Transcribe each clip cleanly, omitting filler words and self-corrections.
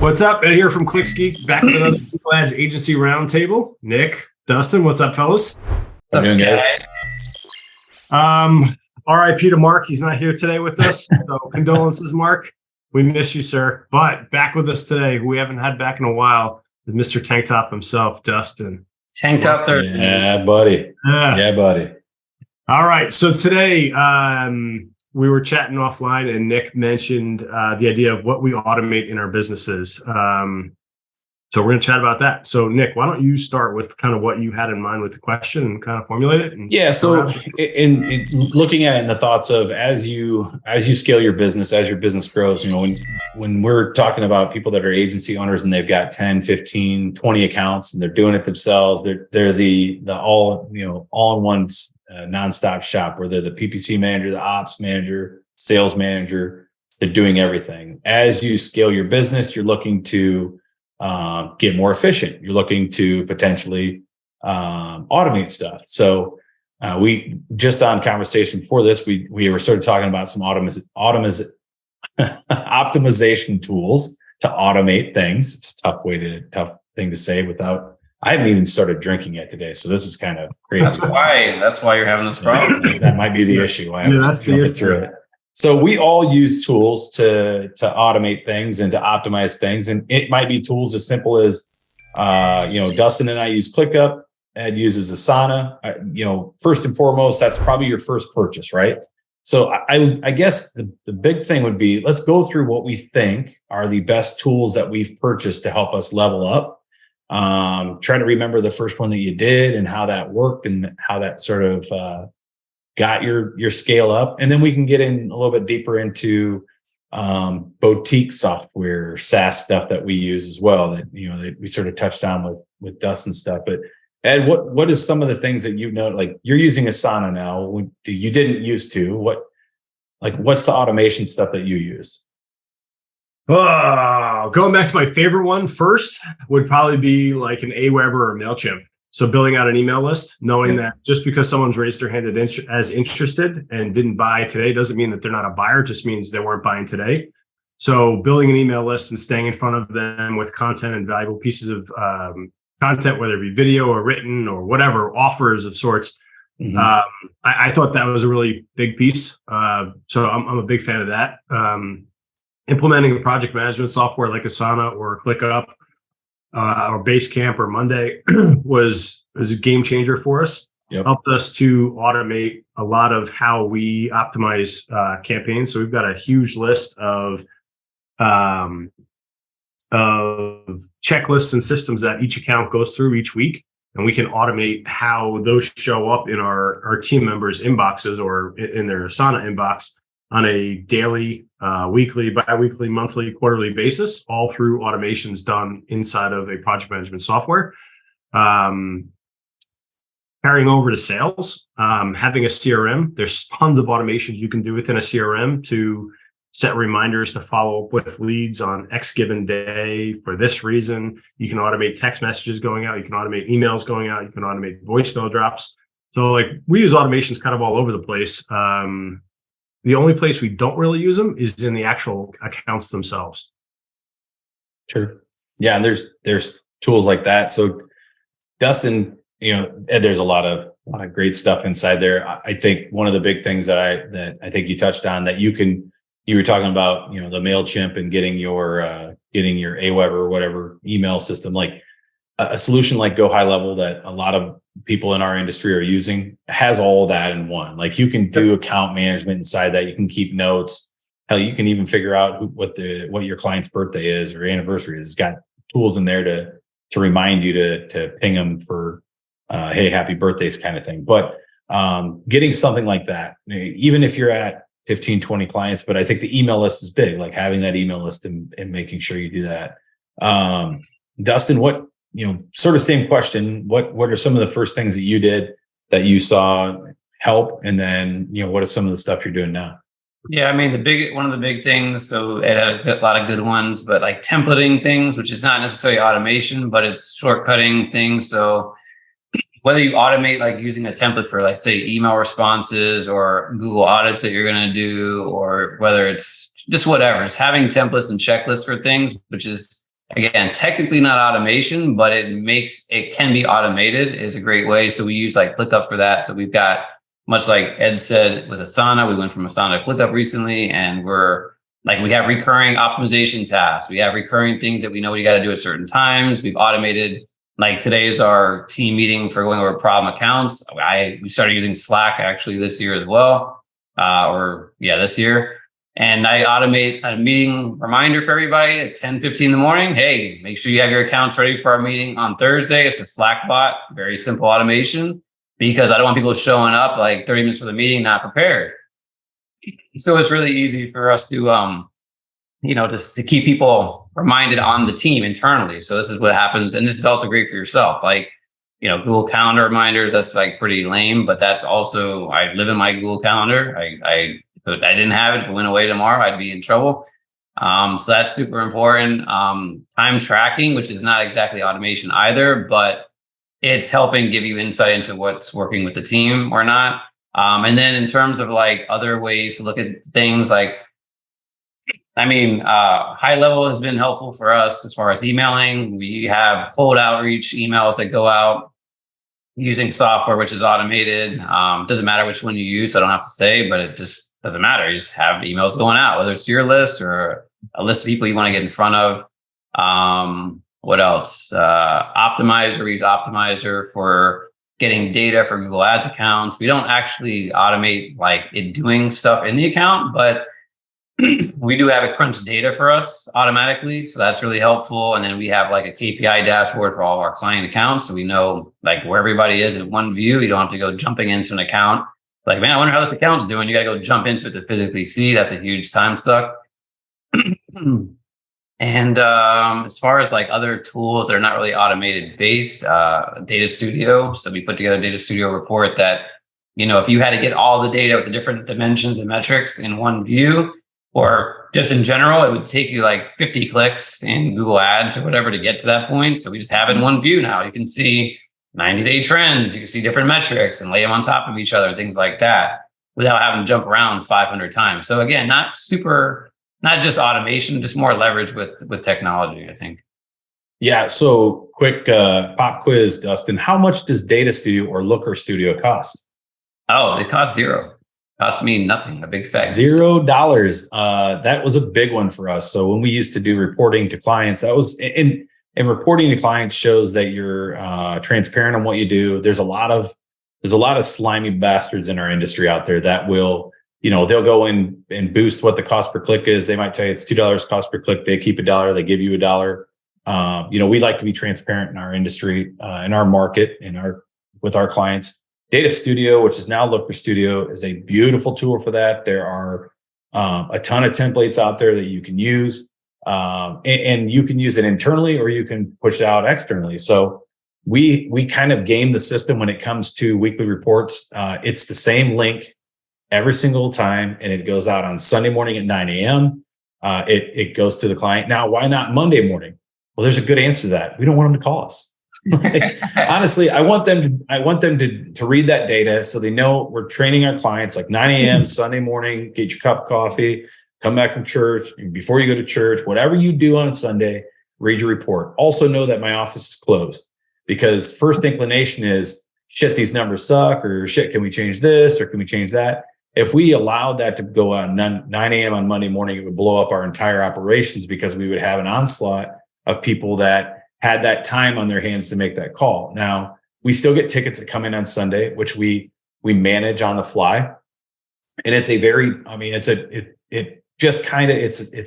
What's up? Ed here from Geek, back with another Lads Agency Roundtable. Nick, Dustin, what's up, fellas? How you doing, guys? RIP to Mark. He's not here today with us. So condolences, Mark. We miss you, sir. But back with us today, who we haven't had back in a while, is Mr. Tank Top himself, Dustin. Tank Top Thursday. Yeah, buddy. Yeah, buddy. All right. So today, we were chatting offline and Nick mentioned the idea of what we automate in our businesses. So we're going to chat about that. So Nick, why don't you start with kind of what you had in mind with the question and kind of formulate it? Yeah. So in looking at it in the thoughts of as you scale your business, as your business grows, when we're talking about people that are agency owners and they've got 10, 15, 20 accounts and they're doing it themselves, they're the all-in-one nonstop shop where they're the PPC manager, the ops manager, sales manager, they're doing everything. As you scale your business, you're looking to get more efficient. You're looking to potentially automate stuff. So we just on conversation before this, we were sort of talking about some optimization tools to automate things. It's a tough thing to say without. I haven't even started drinking yet today, so this is kind of crazy. That's why you're having this problem. That might be the issue. That's the issue. Through it. So we all use tools to automate things and to optimize things, and it might be tools as simple as, Dustin and I use ClickUp. Ed uses Asana. First and foremost, that's probably your first purchase, right? So I guess the big thing would be, let's go through what we think are the best tools that we've purchased to help us level up. Try to remember the first one that you did and how that worked and how that sort of got your scale up. And then we can get in a little bit deeper into boutique software, SaaS stuff that we use as well that we sort of touched on with Dustin stuff. But Ed, what is some of the things that like you're using Asana now? You didn't used to. What's the automation stuff that you use? Going back to my favorite one first would probably be like an Aweber or MailChimp. So building out an email list, knowing that just because someone's raised their hand as interested and didn't buy today doesn't mean that they're not a buyer. It just means they weren't buying today. So building an email list and staying in front of them with content and valuable pieces of content, whether it be video or written or whatever, offers of sorts. Mm-hmm. I thought that was a really big piece. So I'm a big fan of that. Implementing a project management software like Asana or ClickUp or Basecamp or Monday was a game changer for us. Yep. Helped us to automate a lot of how we optimize campaigns. So we've got a huge list of checklists and systems that each account goes through each week, and we can automate how those show up in our team members' inboxes or in their Asana inbox on a daily, weekly, bi-weekly, monthly, quarterly basis, all through automations done inside of a project management software. Carrying over to sales, having a CRM, there's tons of automations you can do within a CRM to set reminders to follow up with leads on X given day for this reason. You can automate text messages going out. You can automate emails going out. You can automate voicemail drops. So we use automations kind of all over the place. The only place we don't really use them is in the actual accounts themselves. Sure. Yeah. And there's tools like that. So Dustin, there's a lot of great stuff inside there. I think one of the big things that I think you touched on that you were talking about, the MailChimp and getting your Aweber or whatever email system, like a solution like Go High Level that a lot of people in our industry are using has all that in one. Like you can do account management inside that. You can keep notes. Hell, you can even figure out what your client's birthday is or anniversary is. It's got tools in there to remind you to ping them for, hey, happy birthdays kind of thing. But getting something like that, even if you're at 15, 20 clients, but I think the email list is big, like having that email list and making sure you do that. Dustin, sort of same question. What are some of the first things that you did that you saw help? And then, what is some of the stuff you're doing now? Yeah, I mean, one of the big things, so it had a lot of good ones, but like templating things, which is not necessarily automation, but it's shortcutting things. So whether you automate like using a template for like say email responses or Google audits that you're going to do, or whether it's just whatever, it's having templates and checklists for things, which is again, technically not automation, but it can be automated is a great way. So we use like ClickUp for that. So we've got, much like Ed said with Asana, we went from Asana to ClickUp recently, and we have recurring optimization tasks. We have recurring things that we know we got to do at certain times. We've automated, like today is our team meeting for going over problem accounts. We started using Slack actually this year as well, this year. And I automate a meeting reminder for everybody at 10:15 in the morning. Hey, make sure you have your accounts ready for our meeting on Thursday. It's a Slack bot, very simple automation, because I don't want people showing up like 30 minutes for the meeting not prepared. So it's really easy for us to, just to keep people reminded on the team internally. So this is what happens. And this is also great for yourself. Like, Google Calendar reminders, that's like pretty lame, but that's also, I live in my Google Calendar. If I didn't have it, if it went away tomorrow, I'd be in trouble. So that's super important. Time tracking, which is not exactly automation either, but it's helping give you insight into what's working with the team or not. And then in terms of like other ways to look at things, like, high level has been helpful for us as far as emailing. We have cold outreach emails that go out using software, which is automated. Doesn't matter which one you use, so I don't have to say, but it just doesn't matter. You just have emails going out, whether it's to your list or a list of people you want to get in front of. What else? Optimizer, we use Optimizer for getting data for Google Ads accounts. We don't actually automate like it doing stuff in the account, but we do have it crunch data for us automatically. So that's really helpful. And then we have like a KPI dashboard for all of our client accounts. So we know like where everybody is in one view. You don't have to go jumping into an account. Like, man, I wonder how this account's doing. You got to go jump into it to physically see. That's a huge time suck. And as far as like other tools that are not really automated based, Data Studio. So we put together a Data Studio report that, if you had to get all the data with the different dimensions and metrics in one view, or just in general, it would take you like 50 clicks in Google Ads or whatever to get to that point. So we just have it in one view now. You can see 90-day trends. You can see different metrics and lay them on top of each other and things like that without having to jump around 500 times. So again, not just automation, just more leverage with technology, I think. Yeah. So quick pop quiz, Dustin. How much does Data Studio or Looker Studio cost? Oh, it costs $0. Cost me nothing. A big fact. $0. That was a big one for us. So when we used to do reporting to clients, that was and reporting to clients shows that you're transparent on what you do. There's a lot of slimy bastards in our industry out there that will, they'll go in and boost what the cost per click is. They might tell you it's $2 cost per click. They keep $1. They give you $1. We like to be transparent in our industry, in our market, with our clients. Data Studio, which is now Looker Studio, is a beautiful tool for that. There are a ton of templates out there that you can use, and you can use it internally or you can push it out externally. So we kind of game the system when it comes to weekly reports. It's the same link every single time, and it goes out on Sunday morning at 9 a.m. It goes to the client. Now, why not Monday morning? Well, there's a good answer to that. We don't want them to call us. Honestly, I want them to read that data so they know we're training our clients like 9 a.m. Sunday morning, get your cup of coffee, come back from church. Before you go to church, whatever you do on Sunday, read your report. Also know that my office is closed, because first inclination is, shit, these numbers suck, or shit, can we change this or can we change that? If we allowed that to go on 9 a.m. on Monday morning, it would blow up our entire operations, because we would have an onslaught of people that had that time on their hands to make that call. Now, we still get tickets that come in on Sunday, which we manage on the fly. And it's a very, it's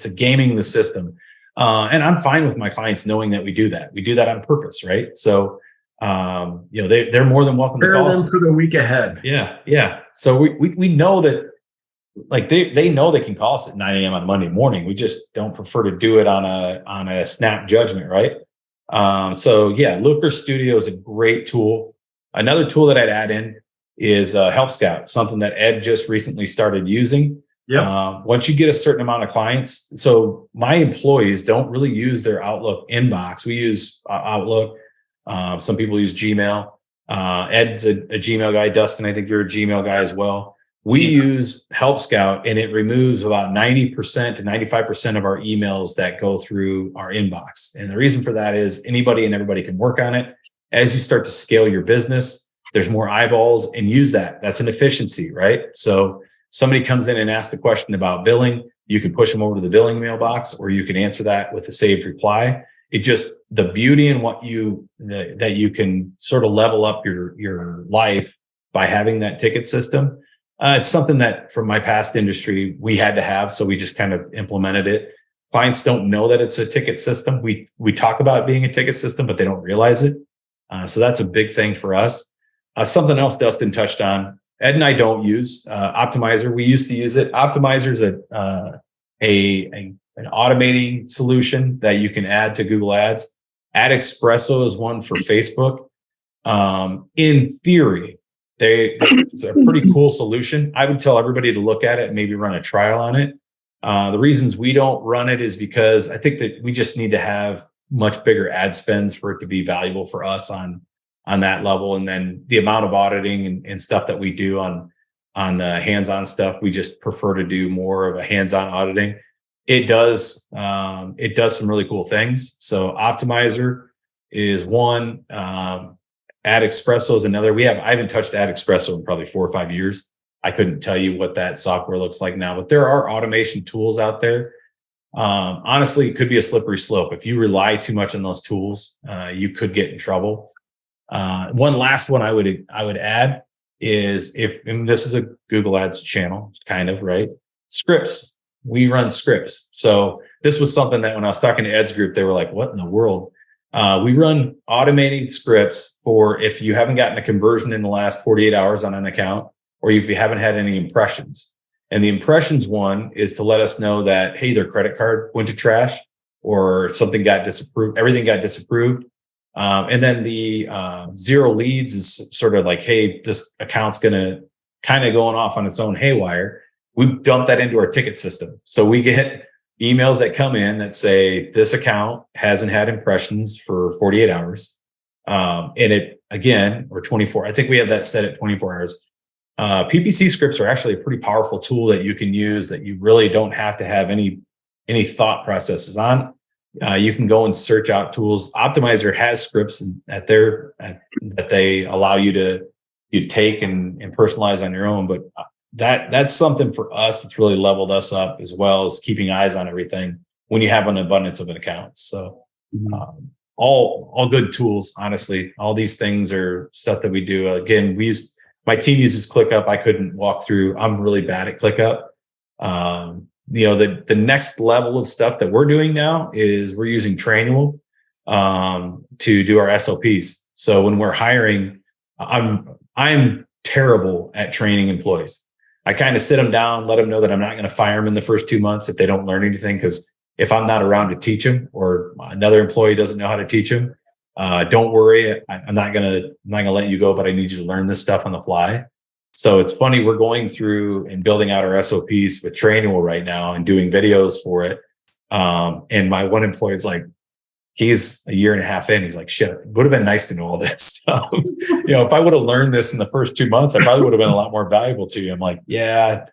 a gaming the system. And I'm fine with my clients knowing that we do that. We do that on purpose, right? So, they're more than welcome to call us for the week ahead. Yeah. So we know that, like, they know they can call us at 9 a.m. on Monday morning. We just don't prefer to do it on a snap judgment, right? Looker Studio is a great tool. Another tool that I'd add in is Help Scout, something that Ed just recently started using. Yeah. Once you get a certain amount of clients, so my employees don't really use their Outlook inbox. We use Outlook. Some people use Gmail. Ed's a Gmail guy. Dustin, I think you're a Gmail guy as well. We use Help Scout, and it removes about 90% to 95% of our emails that go through our inbox. And the reason for that is anybody and everybody can work on it. As you start to scale your business, there's more eyeballs, and use that. That's an efficiency, right? So somebody comes in and asks the question about billing, you can push them over to the billing mailbox, or you can answer that with a saved reply. It just, the beauty in what that you can sort of level up your life by having that ticket system. It's something that from my past industry, we had to have. So we just kind of implemented it. Clients don't know that it's a ticket system. We talk about it being a ticket system, but they don't realize it. So that's a big thing for us. Something else Dustin touched on, Ed and I don't use Optimizer. We used to use it. Optimizer is an automating solution that you can add to Google Ads. Ad Espresso is one for Facebook. In theory, it's a pretty cool solution. I would tell everybody to look at it and maybe run a trial on it. The reasons we don't run it is because I think that we just need to have much bigger ad spends for it to be valuable for us on that level. And then the amount of auditing and stuff that we do on the hands-on stuff, we just prefer to do more of a hands-on auditing. It does some really cool things. So Optimizer is one. Ad Espresso is another. I haven't touched Ad Espresso in probably 4 or 5 years. I couldn't tell you what that software looks like now, but there are automation tools out there. Honestly, it could be a slippery slope. If you rely too much on those tools, you could get in trouble. One last one I would add is and this is a Google Ads channel, kind of, right? Scripts. We run scripts. So this was something that when I was talking to Ed's group, they were like, what in the world? We run automated scripts for if you haven't gotten a conversion in the last 48 hours on an account, or if you haven't had any impressions. And the impressions one is to let us know that, hey, their credit card went to trash, or something got disapproved, everything got disapproved. And then the 0 leads is sort of like, hey, this account's going to kind of going off on its own haywire. We dump that into our ticket system. So we get emails that come in that say this account hasn't had impressions for 48 hours. And it, again, or 24, I think we have that set at 24 hours. PPC scripts are actually a pretty powerful tool that you can use that you really don't have to have any thought processes on. You can go and search out tools. Optimizer has scripts that they allow you to take and personalize on your own. But that's something for us that's really leveled us up, as well as keeping eyes on everything when you have an abundance of accounts. So all good tools, honestly. All these things are stuff that we do. Again, my team uses ClickUp. I couldn't walk through. I'm really bad at ClickUp. The next level of stuff that we're doing now is we're using Trainual to do our SOPs. So when we're hiring, I'm terrible at training employees. I kind of sit them down, let them know that I'm not going to fire them in the first 2 months if they don't learn anything. Because if I'm not around to teach them, or another employee doesn't know how to teach them, don't worry. I'm not gonna let you go, but I need you to learn this stuff on the fly. So it's funny, we're going through and building out our SOPs with Trainual right now and doing videos for it. And my one employee is like, he's a year and a half in. He's like, shit, it would have been nice to know all this stuff. If I would have learned this in the first 2 months, I probably would have been a lot more valuable to you. I'm like, yeah,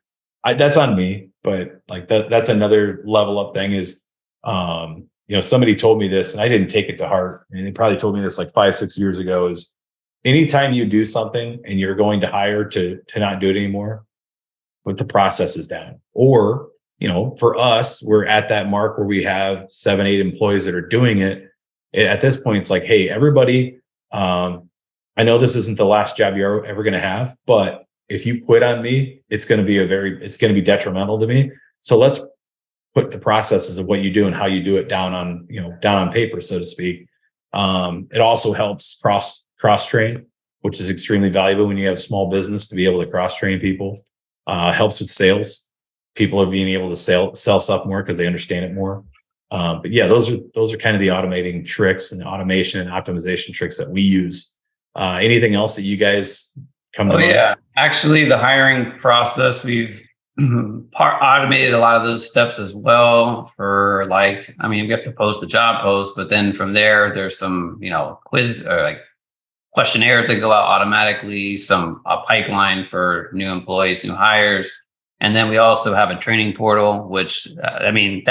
that's on me. But like that's another level up thing is, somebody told me this and I didn't take it to heart. And they probably told me this like 5-6 years ago is anytime you do something and you're going to hire to not do it anymore, put the processes down. Or, for us, we're at that mark where we have 7-8 employees that are doing it. At this point, it's like, hey, everybody, I know this isn't the last job you're ever going to have, but if you quit on me, it's going to be detrimental to me. So let's put the processes of what you do and how you do it down on paper, so to speak. It also helps cross train, which is extremely valuable when you have a small business to be able to cross train people. Helps with sales. People are being able to sell stuff more because they understand it more. But yeah, those are kind of the automating tricks and the automation and optimization tricks that we use. Anything else that you guys come to mind? Yeah, actually, the hiring process, we've automated a lot of those steps as well. For we have to post the job post, but then from there's some quiz or questionnaires that go out automatically, a pipeline for new employees, new hires. And then we also have a training portal, which it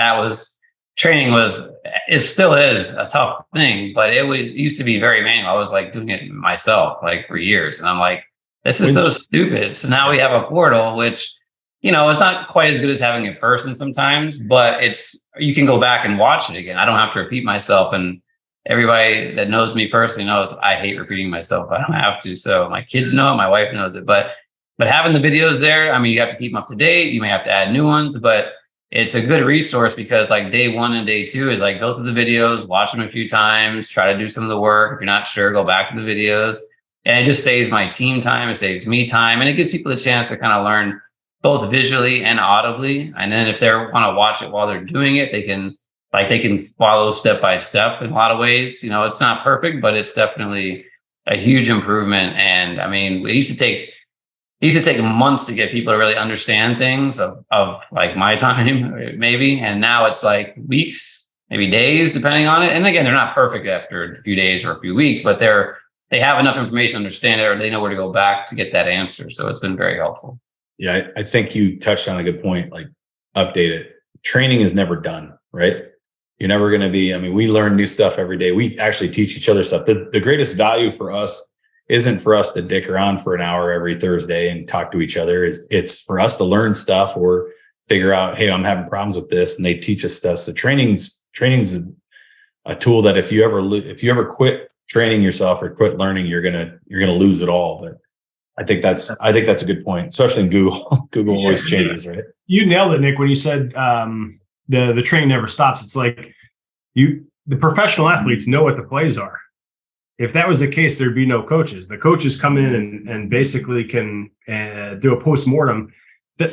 still is a tough thing, but it used to be very manual. I was like doing it myself like for years. And I'm like, this is so stupid. So now we have a portal, which, it's not quite as good as having a person sometimes, but you can go back and watch it again. I don't have to repeat myself. And everybody that knows me personally knows I hate repeating myself. I don't have to. So my kids know it, my wife knows it, but having the videos there, you have to keep them up to date. You may have to add new ones, but it's a good resource because like day 1 and day 2 is like go through the videos, watch them a few times, try to do some of the work. If you're not sure, go back to the videos. And it just saves my team time. It saves me time. And it gives people a chance to kind of learn both visually and audibly. And then if they want to watch it while they're doing it, they can follow step by step in a lot of ways. It's not perfect, but it's definitely a huge improvement. And it used to take months to get people to really understand things of like my time, maybe. And now it's like weeks, maybe days, depending on it. And again, they're not perfect after a few days or a few weeks, but they have enough information to understand it, or they know where to go back to get that answer. So it's been very helpful. Yeah, I think you touched on a good point, like update it. Training is never done, right? You're never going to be, we learn new stuff every day. We actually teach each other stuff. The greatest value for us isn't for us to dick around for an hour every Thursday and talk to each other. It's for us to learn stuff or figure out, hey, I'm having problems with this, and they teach us stuff. So training's a tool that if you ever quit training yourself or quit learning, you're gonna lose it all. But I think that's a good point, especially in Google. Google always changes, right? You nailed it, Nick, when you said the training never stops. It's like the professional athletes know what the plays are. If that was the case, there'd be no coaches. The coaches come in and basically can do a postmortem,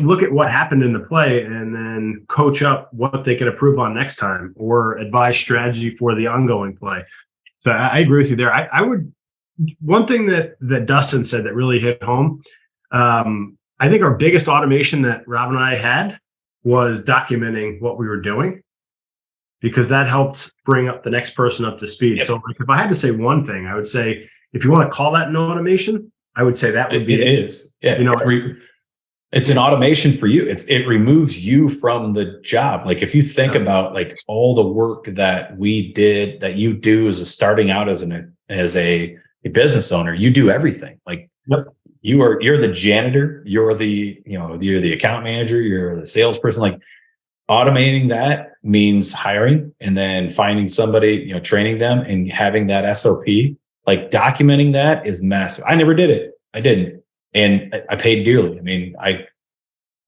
look at what happened in the play, and then coach up what they can improve on next time or advise strategy for the ongoing play. So I agree with you there. I would, one thing that Dustin said that really hit home, I think our biggest automation that Rob and I had was documenting what we were doing, because that helped bring up the next person up to speed. Yep. So like, if I had to say one thing, I would say, if you want to call that an automation, I would say that would be it. It is. Yeah. It's an automation for you. It removes you from the job. Like if you think about like all the work that we did, that you do as starting out as a business owner, you do everything. Like yep. You're the janitor, you're the account manager, you're the salesperson. Like automating that means hiring and then finding somebody, training them and having that SOP, like documenting that is massive. I never did it. I didn't. And I paid dearly.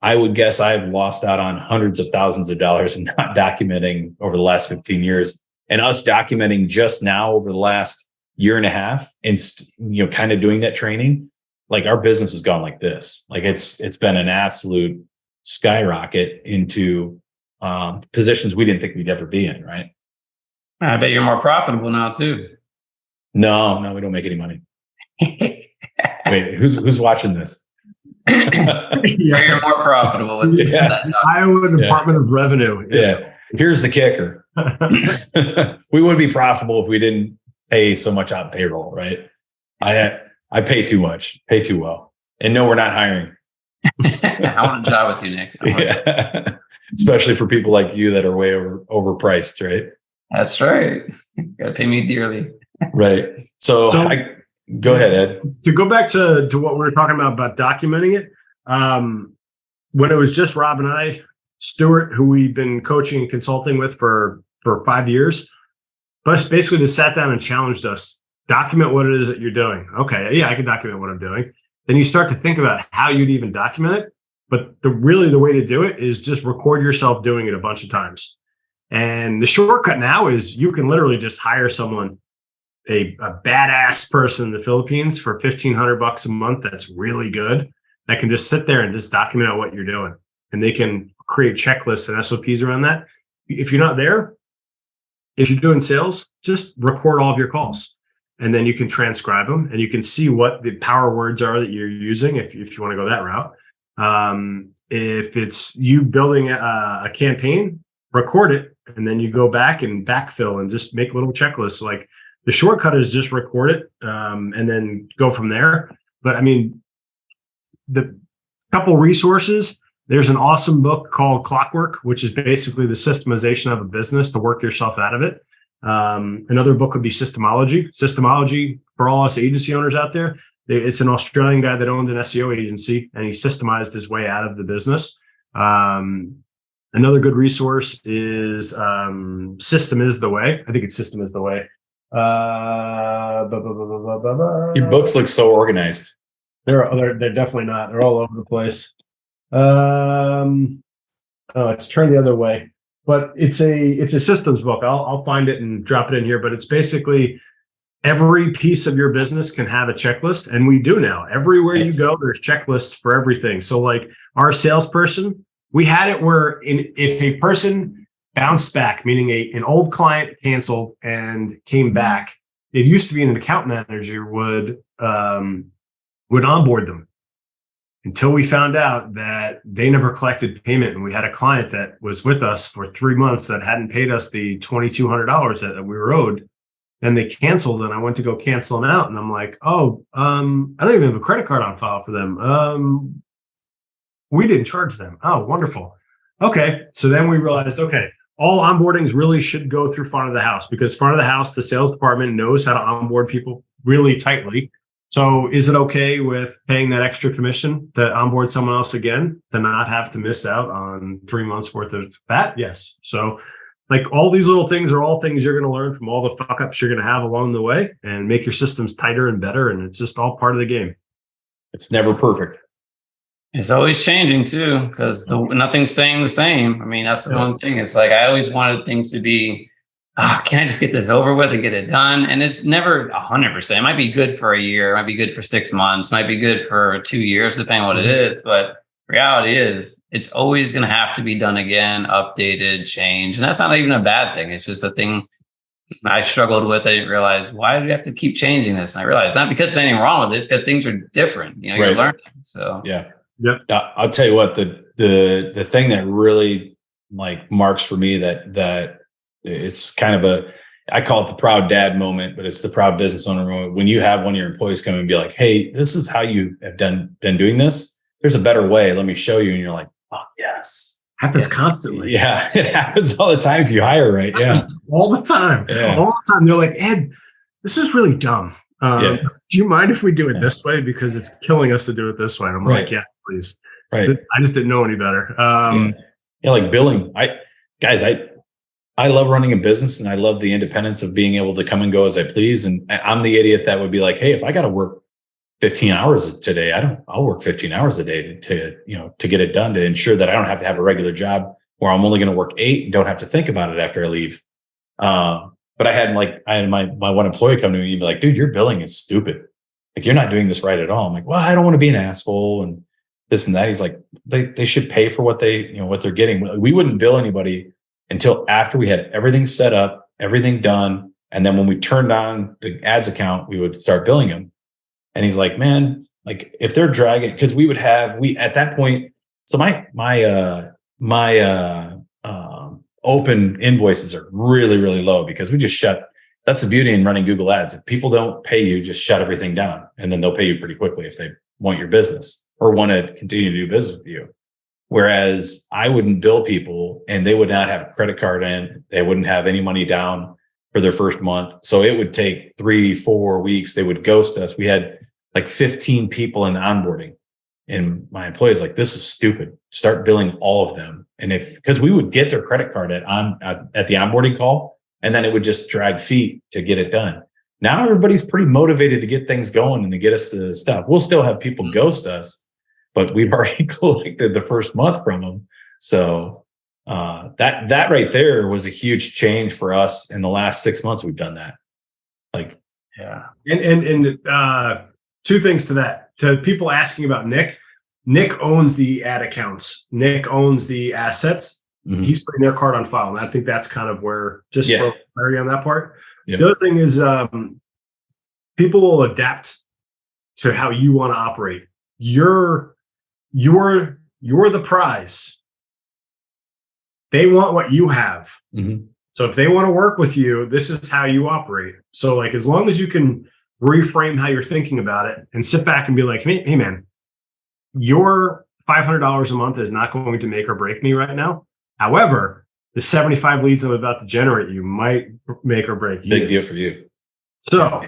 I would guess I've lost out on hundreds of thousands of dollars in not documenting over the last 15 years, and us documenting just now over the last year and a half and, kind of doing that training. Like our business has gone like this. Like it's been an absolute skyrocket into positions we didn't think we'd ever be in. Right. I bet you're more profitable now too. No, we don't make any money. Wait, who's watching this? You're more profitable. Iowa Department of Revenue. Yeah. Here's the kicker. We wouldn't be profitable if we didn't pay so much on payroll, right? I pay too much, pay too well. And no, we're not hiring. I want a job with you, Nick. Yeah. Especially for people like you that are way overpriced, right? That's right. Gotta pay me dearly. Right. So go ahead, Ed. To go back to what we were talking about documenting it, when it was just Rob and I, Stuart, who we've been coaching and consulting with for 5 years, but basically just sat down and challenged us, document what it is that you're doing. Okay, yeah, I can document what I'm doing. Then you start to think about how you'd even document it. But the way to do it is just record yourself doing it a bunch of times. And the shortcut now is you can literally just hire someone, a badass person in the Philippines for $1,500 a month that's really good, that can just sit there and just document out what you're doing. And they can create checklists and SOPs around that. If you're not there, if you're doing sales, just record all of your calls. And then you can transcribe them and you can see what the power words are that you're using if you want to go that route. If it's you building a campaign, record it, and then you go back and backfill and just make little checklists. Like The shortcut is just record it and then go from there. But I mean, the couple resources, there's an awesome book called Clockwork, which is basically the systemization of a business to work yourself out of it. Another book would be Systemology. Systemology, for all us agency owners out there, it's an Australian guy that owned an SEO agency, and he systemized his way out of the business. Another good resource is System is the Way. I think it's System is the Way. Your books look so organized. They're definitely not. They're all over the place. It's turned the other way, but it's a systems book. I'll find it and drop it in here. But it's basically every piece of your business can have a checklist, and we do now. Everywhere you go, there's checklists for everything. So, like our salesperson, we had it where if a person bounced back, meaning an old client canceled and came back, it used to be an account manager would onboard them until we found out that they never collected payment. And we had a client that was with us for 3 months that hadn't paid us the $2,200 that we were owed. And they canceled, and I went to go cancel them out. And I'm like, I don't even have a credit card on file for them. We didn't charge them. Oh, wonderful. Okay. So then we realized, all onboardings really should go through front of the house, because front of the house, the sales department knows how to onboard people really tightly. So is it okay with paying that extra commission to onboard someone else again, to not have to miss out on 3 months worth of that? Yes. So like all these little things are all things you're going to learn from all the fuck ups you're going to have along the way, and make your systems tighter and better. And it's just all part of the game. It's never perfect. It's always changing too, because nothing's staying the same. I mean, that's the one thing. It's like I always wanted things to be, can I just get this over with and get it done? And it's never 100%. It might be good for a year, it might be good for 6 months, might be good for 2 years, depending on what it is. But reality is, it's always going to have to be done again, updated, changed. And that's not even a bad thing. It's just a thing I struggled with. I didn't realize, why do we have to keep changing this? And I realized not because there's anything wrong with this, because things are different. You know, you're learning. So I'll tell you what, the thing that really like marks for me that it's kind of I call it the proud dad moment, but it's the proud business owner moment. When you have one of your employees come and be like, hey, this is how you have been doing this. There's a better way. Let me show you. And you're like, oh, yes. Happens constantly. Yeah. It happens all the time if you hire right. Yeah. All the time. Yeah. All the time. They're like, Ed, this is really dumb. Do you mind if we do it this way? Because it's killing us to do it this way. And I'm like, yeah, please. Right. I just didn't know any better. Like billing. I love running a business, and I love the independence of being able to come and go as I please. And I'm the idiot that would be like, hey, if I got to work 15 hours today, I'll work 15 hours a day to get it done, to ensure that I don't have to have a regular job where I'm only going to work 8 and don't have to think about it after I leave. But I had my one employee come to me and be like, dude, your billing is stupid. Like, you're not doing this right at all. I'm like, well, I don't want to be an asshole and this and that. He's like, they should pay for what they're getting. We wouldn't bill anybody until after we had everything set up, everything done. And then when we turned on the ads account, we would start billing them. And he's like, man, like if they're dragging, because we at that point, so my open invoices are really, really low, because we just that's the beauty in running Google Ads. If people don't pay you, just shut everything down, and then they'll pay you pretty quickly if they want your business or want to continue to do business with you. Whereas I wouldn't bill people, and they would not have a credit card in, they wouldn't have any money down for their first month. So it would take 3-4 weeks. They would ghost us. We had like 15 people in onboarding, and my employees like, this is stupid. Start billing all of them. And because we would get their credit card at the onboarding call, and then it would just drag feet to get it done. Now everybody's pretty motivated to get things going and to get us the stuff. We'll still have people ghost us, but we've already collected the first month from them. So that right there was a huge change for us. In the last 6 months, we've done that. And two things to that. To people asking about Nick owns the ad accounts. Nick owns the assets. Mm-hmm. He's putting their card on file. And I think that's kind of where, just for clarity on that part. Yeah. The other thing is people will adapt to how you want to operate. You're the prize. They want what you have. Mm-hmm. So if they want to work with you, this is how you operate. So like, as long as you can reframe how you're thinking about it and sit back and be like, hey man, your $500 a month is not going to make or break me right now. However, the 75 leads I'm about to generate you might make or break you. Big deal for you. So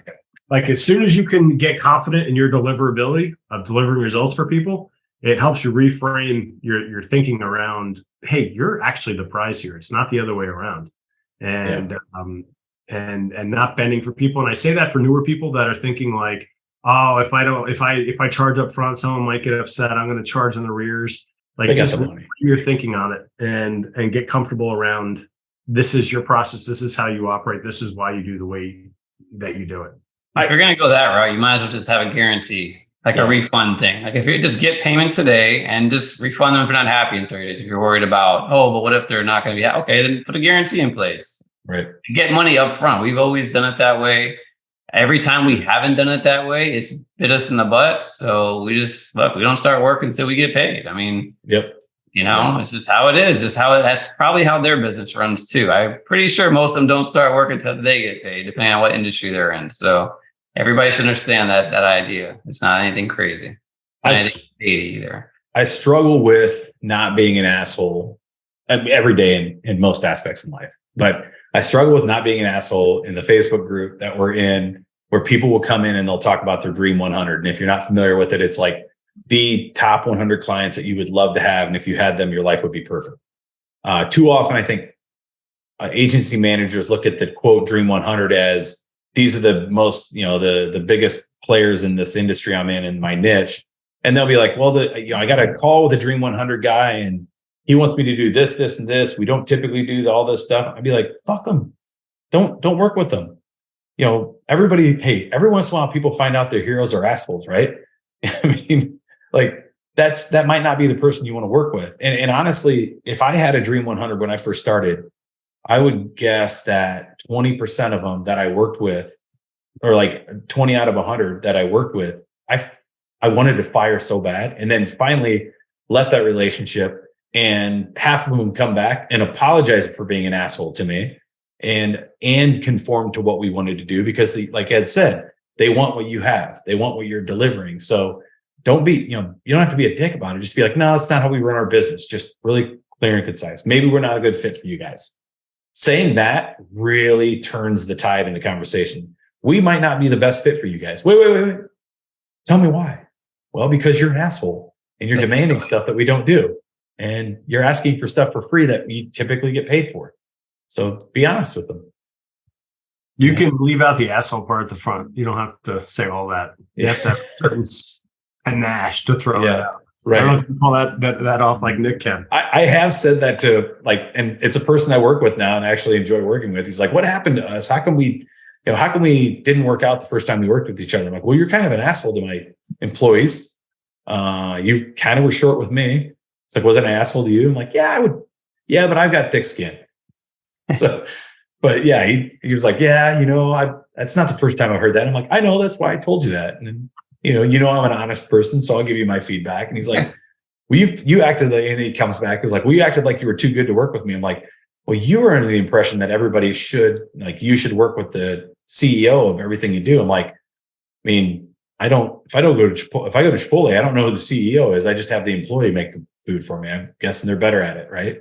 like, as soon as you can get confident in your deliverability of delivering results for people, it helps you reframe your thinking around, hey, you're actually the prize here. It's not the other way around. And not bending for people. And I say that for newer people that are thinking like, oh, if I charge up front, someone might get upset. I'm going to charge in the rears. Like, just your thinking on it and get comfortable around, this is your process. This is how you operate. This is why you do the way that you do it. If you're going to go that route, you might as well just have a guarantee, like a refund thing. Like if you just get payment today and just refund them if you're not happy in 30 days. If you're worried about, oh, but what if they're not going to be happy? Okay, then put a guarantee in place. Right. Get money up front. We've always done it that way. Every time we haven't done it that way, it's bit us in the butt. So we just we don't start work until we get paid. I mean, it's just how it is. It's how that's probably how their business runs too. I'm pretty sure most of them don't start work until they get paid, depending on what industry they're in. So everybody should understand that idea. It's not anything crazy. Not anything either. I struggle with not being an asshole every day in most aspects in life, but I struggle with not being an asshole in the Facebook group that we're in, where people will come in and they'll talk about their Dream 100. And if you're not familiar with it, it's like the top 100 clients that you would love to have. And if you had them, your life would be perfect. Too often, I think agency managers look at the quote Dream 100 as these are the most, the biggest players in this industry I'm in my niche. And they'll be like, well, I got a call with a Dream 100 guy and he wants me to do this, this, and this. We don't typically do all this stuff. I'd be like, fuck them. Don't work with them. Everybody, hey, every once in a while people find out their heroes are assholes, right? I mean, like that might not be the person you want to work with. And honestly, if I had a Dream 100 when I first started, I would guess that 20% of them that I worked with, or like 20 out of 100 that I worked with, I wanted to fire so bad. And then finally left that relationship. And half of them come back and apologize for being an asshole to me and conform to what we wanted to do, because like Ed said, they want what you have. They want what you're delivering. So don't be, you don't have to be a dick about it. Just be like, no, that's not how we run our business. Just really clear and concise. Maybe we're not a good fit for you guys. Saying that really turns the tide in the conversation. We might not be the best fit for you guys. Wait. Tell me why. Well, because you're an asshole and you're demanding stuff that we don't do. And you're asking for stuff for free that we typically get paid for. So be honest with them. You can leave out the asshole part at the front. You don't have to say all that. You have to have a certain panache to throw that out. Right. I don't know if you call that off like Nick can. I have said that to and it's a person I work with now and actually enjoy working with. He's like, what happened to us? How come we didn't work out the first time we worked with each other? I'm like, well, you're kind of an asshole to my employees. You kind of were short with me. It's like, was it an asshole to you? I'm like, yeah, I would. Yeah, but I've got thick skin. So, but yeah, he was like, yeah, that's not the first time I heard that. I'm like, I know, that's why I told you that. And I'm an honest person, so I'll give you my feedback. And he's like, well, you acted like, and he comes back, he's like, well, you acted like you were too good to work with me. I'm like, well, you were under the impression that everybody you should work with the CEO of everything you do. I'm like, I mean, if I go to Chipotle, I don't know who the CEO is. I just have the employee make the food for me. I'm guessing they're better at it, right?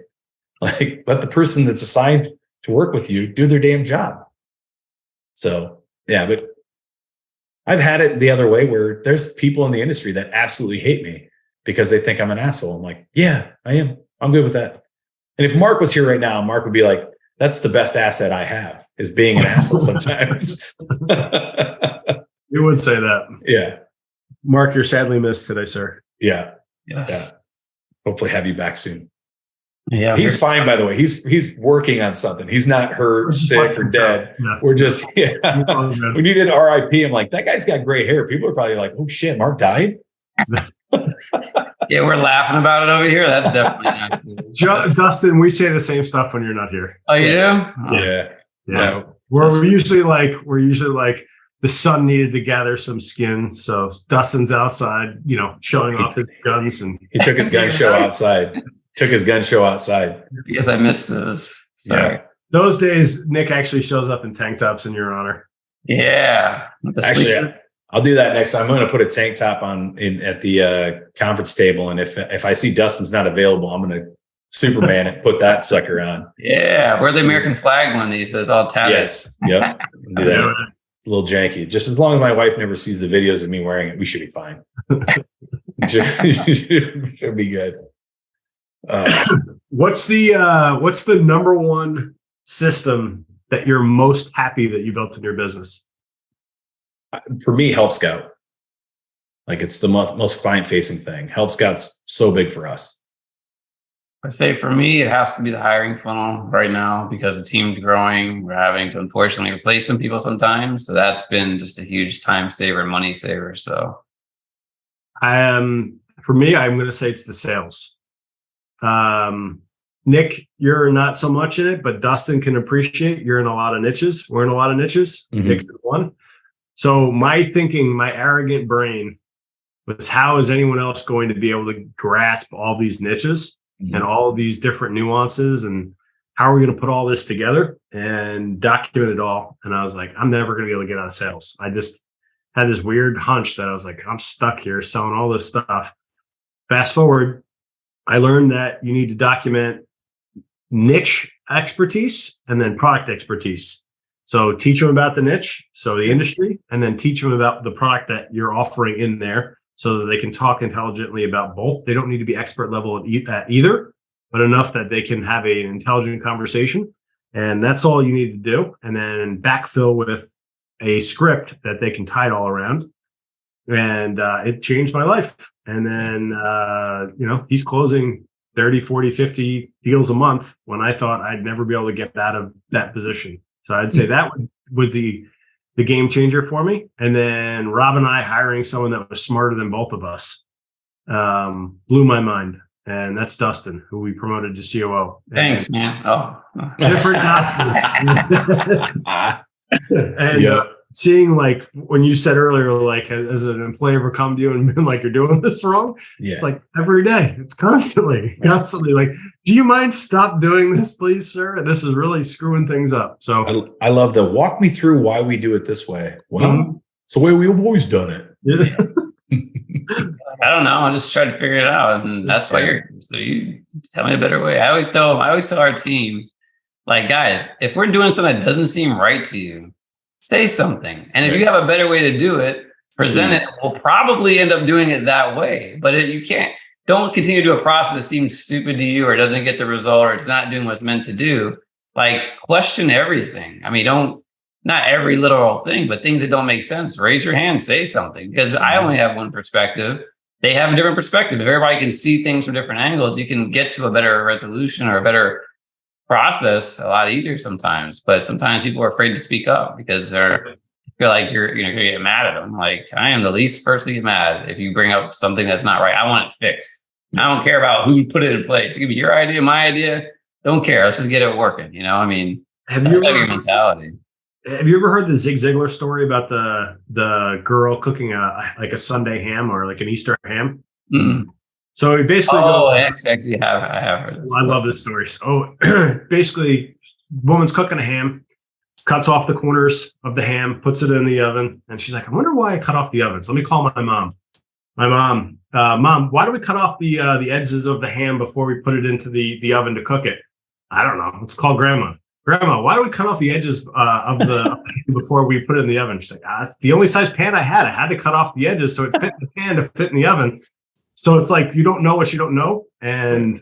Like, let the person that's assigned to work with you do their damn job. So yeah, but I've had it the other way where there's people in the industry that absolutely hate me because they think I'm an asshole. I'm like, yeah, I am. I'm good with that. And if Mark was here right now, Mark would be like, that's the best asset I have, is being an asshole sometimes. You would say that. Yeah. Mark, you're sadly missed today, sir. Yeah. Yes. Yeah. Hopefully have you back soon. Yeah. He's fine, by the way. He's working on something. He's not hurt, sick, or dead. Yeah. We're just, we needed RIP. I'm like, that guy's got gray hair. People are probably like, oh shit, Mark died. Yeah, we're laughing about it over here. That's definitely not. Dustin, we say the same stuff when you're not here. Oh, you do? Yeah. No. We're usually like the son needed to gather some skin, so Dustin's outside, showing off his guns, and he took his gun show outside. Because I missed those. Sorry. Those days, Nick actually shows up in tank tops in your honor. Yeah. Actually, I'll do that next time. I'm going to put a tank top on at the conference table, and if I see Dustin's not available, I'm going to Superman it, put that sucker on. Yeah, wear the American flag one. He says all tatted. Yes. Yep. Do that. It's a little janky. Just as long as my wife never sees the videos of me wearing it, we should be fine. should be good. What's the number one system that you're most happy that you built in your business? For me, Help Scout. Like, it's the most client-facing thing. Help Scout's so big for us. I'd say for me, it has to be the hiring funnel right now because the team's growing. We're having to unfortunately replace some people sometimes. So that's been just a huge time saver and money saver. So for me, I'm going to say it's the sales. Nick, you're not so much in it, but Dustin can appreciate you're in a lot of niches. We're in a lot of niches. Mm-hmm. Nick's in one. So my thinking, my arrogant brain was, how is anyone else going to be able to grasp all these niches? Mm-hmm. And all of these different nuances, and how are we going to put all this together and document it all? And I was like, I'm never going to be able to get out of sales. I just had this weird hunch that I was like, I'm stuck here selling all this stuff. Fast forward, I learned that you need to document niche expertise and then product expertise. So teach them about the niche, so the industry, and then teach them about the product that you're offering in there, so that they can talk intelligently about both. They don't need to be expert level at either, but enough that they can have an intelligent conversation. And that's all you need to do. And then backfill with a script that they can tie it all around. And it changed my life. And then, he's closing 30, 40, 50 deals a month when I thought I'd never be able to get out of that position. So I'd say that was the game changer for me. And then Rob and I hiring someone that was smarter than both of us blew my mind. And that's Dustin, who we promoted to COO. Thanks, man. Oh, different Dustin. And seeing, like, when you said earlier, like, as an employee ever come to you and been like, you're doing this wrong? Yeah. It's like every day. It's constantly like, do you mind stop doing this, please, sir? This is really screwing things up. So I love the walk me through why we do it this way. Well, it's the way we've always done it. I don't know. I just try to figure it out. And that's why you tell me a better way. I always tell our team, like, guys, if we're doing something that doesn't seem right to you, say something. And if you have a better way to do it, present it. We'll probably end up doing it that way. But don't continue to do a process that seems stupid to you or doesn't get the result or it's not doing what's meant to do. Like, question everything. I mean, not every literal thing, but things that don't make sense. Raise your hand, say something. Because I only have one perspective. They have a different perspective. If everybody can see things from different angles, you can get to a better resolution or a better process a lot easier sometimes. But sometimes people are afraid to speak up because they feel like you're going to get mad at them. Like, I am the least person to get mad if you bring up something that's not right. I want it fixed. I don't care about who put it in place. It could be your idea, my idea. Don't care. Let's just get it working. I mean, that's your mentality. Have you ever heard the Zig Ziglar story about the girl cooking a Sunday ham or like an Easter ham? Mm-hmm. So he basically, I actually have. I have heard this. I love this story. So basically, woman's cooking a ham, cuts off the corners of the ham, puts it in the oven, and she's like, "I wonder why I cut off the oven." So let me call my mom. Mom, why do we cut off the edges of the ham before we put it into the oven to cook it? I don't know. Let's call Grandma. Grandma, why do we cut off the edges of the before we put it in the oven? She's like, it's the only size pan I had. I had to cut off the edges so it fit the pan to fit in the oven. So it's like, you don't know what you don't know. And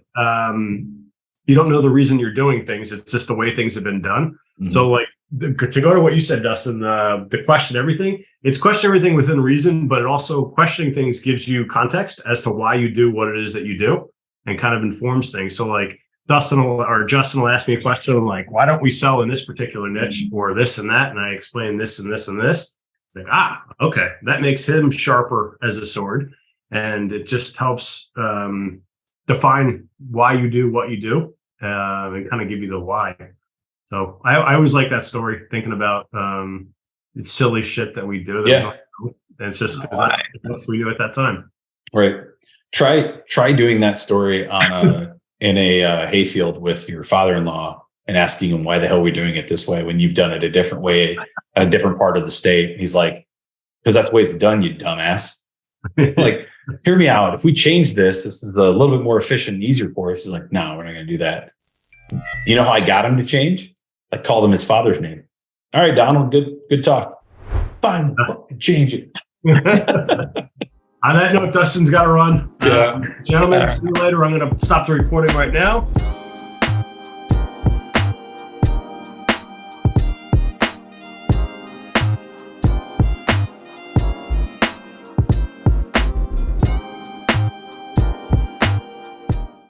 you don't know the reason you're doing things. It's just the way things have been done. Mm-hmm. So like, to go to what you said, Dustin, the question everything, it's question everything within reason, but it also questioning things gives you context as to why you do what it is that you do and kind of informs things. So like, Justin will ask me a question like, why don't we sell in this particular niche or this and that? And I explain this and this and this. Like, okay. That makes him sharper as a sword. And it just helps define why you do what you do and kind of give you the why. So I always like that story, thinking about the silly shit that we do. And it's just because that's what we do at that time. Right. Try doing that story on in a hayfield with your father-in-law and asking him, why the hell are we doing it this way when you've done it a different way, a different part of the state? He's like, because that's the way it's done, you dumbass. Like, hear me out. If we change this is a little bit more efficient and easier for us. He's like, no, we're not going to do that. You know how I got him to change? I called him his father's name. All right, Donald, good talk. Fine, change it. On that note, Dustin's got to run. Yeah. Gentlemen, see you later. I'm going to stop the recording right now.